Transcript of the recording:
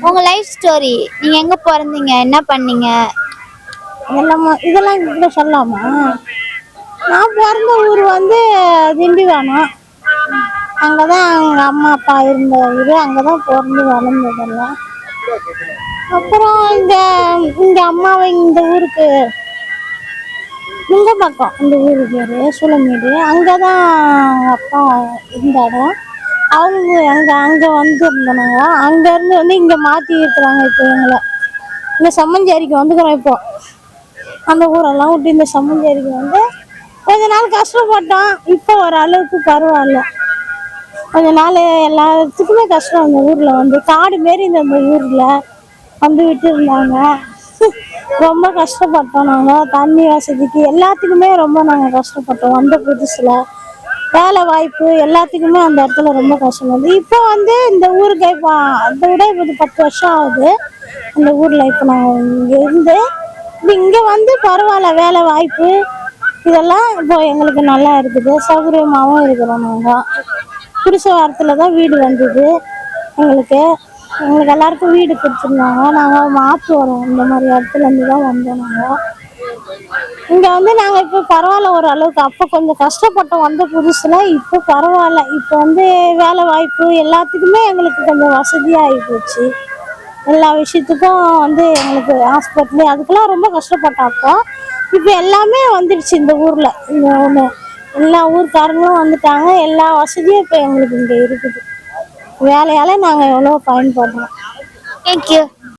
உங்க life story, நீங்க எங்க பிறந்தீங்க, என்ன பண்ணீங்க? இதெல்லாம் இப்படி சொல்லலாமா? நான் பிறந்த ஊர் வந்து திண்டிவனம். அங்கதான் எங்க அம்மா அப்பா இருந்த ஊர். அங்கதான் பிறந்து வளர்ந்ததெல்லாம். அப்புறம் இங்க இங்க அம்மாவை இந்த ஊருக்கு நுங்கம்பாக்கம், இந்த ஊரு பேரு சூளமேடு. அங்கதான் அப்பா இருந்த இடம். அவங்க அங்க வந்து இருந்தனாங்க. அங்க இருந்து வந்து இங்க மாத்தி இருக்கிறாங்க. இப்போ எங்களை இந்த சம்மஞ்சேரிக்கு வந்துக்கிறோம். இப்போ அந்த ஊரெல்லாம் விட்டு இந்த சம்மஞ்சேரிக்கு வந்து கொஞ்ச நாள் கஷ்டப்பட்டோம். இப்போ ஒரு அளவுக்கு பரவாயில்ல. கொஞ்ச நாள் எல்லாத்துக்குமே கஷ்டம். அந்த ஊர்ல வந்து காடு மாரி இந்த ஊர்ல வந்து விட்டு இருந்தாங்க. ரொம்ப கஷ்டப்பட்டோம். நாங்கள் தண்ணி வசதிக்கு எல்லாத்துக்குமே ரொம்ப நாங்கள் கஷ்டப்பட்டோம். வந்த புதுசுல வேலை வாய்ப்பு எல்லாத்துக்குமே அந்த இடத்துல ரொம்ப கஷ்டம் வந்து. இப்போ வந்து இந்த ஊருக்கு இப்போ அதை விட இப்போ 10 வருஷம் ஆகுது இந்த ஊர்ல. இப்போ நாங்கள் இங்கே இருந்து இப்போ இங்கே வந்து பரவாயில்ல. வேலை வாய்ப்பு இதெல்லாம் இப்போ எங்களுக்கு நல்லா இருக்குது. சௌகரியமாகவும் இருக்கிறோம். நாங்கள் புதுசு வாரத்தில் தான் வீடு வந்தது எங்களுக்கு. எங்களுக்கு எல்லாருக்கும் வீடு கொடுத்துருந்தாங்க. நாங்கள் மாற்று வரோம். இந்த மாதிரி இடத்துல இருந்து தான் வந்தோம். நாங்கள் இங்கே வந்து நாங்கள் இப்போ பரவாயில்ல ஒரு அளவுக்கு. அப்போ கொஞ்சம் கஷ்டப்பட்டோம் வந்த புதுசுல. இப்போ பரவாயில்ல. இப்போ வந்து வேலை வாய்ப்பு எல்லாத்துக்குமே எங்களுக்கு கொஞ்சம் வசதியாகி போச்சு. எல்லா விஷயத்துக்கும் வந்து எங்களுக்கு ஹாஸ்பிட்டலு அதுக்கெல்லாம் ரொம்ப கஷ்டப்பட்டோம். அப்போ இப்போ எல்லாமே வந்துடுச்சு இந்த ஊரில். இந்த ஒன்று எல்லா ஊர்க்காரங்களும் வந்துட்டாங்க. எல்லா வசதியும் இப்போ எங்களுக்கு இங்கே இருக்குது. வேலையால் நாங்கள் எவ்வளோ பயன்படுறோம். தேங்க்யூ.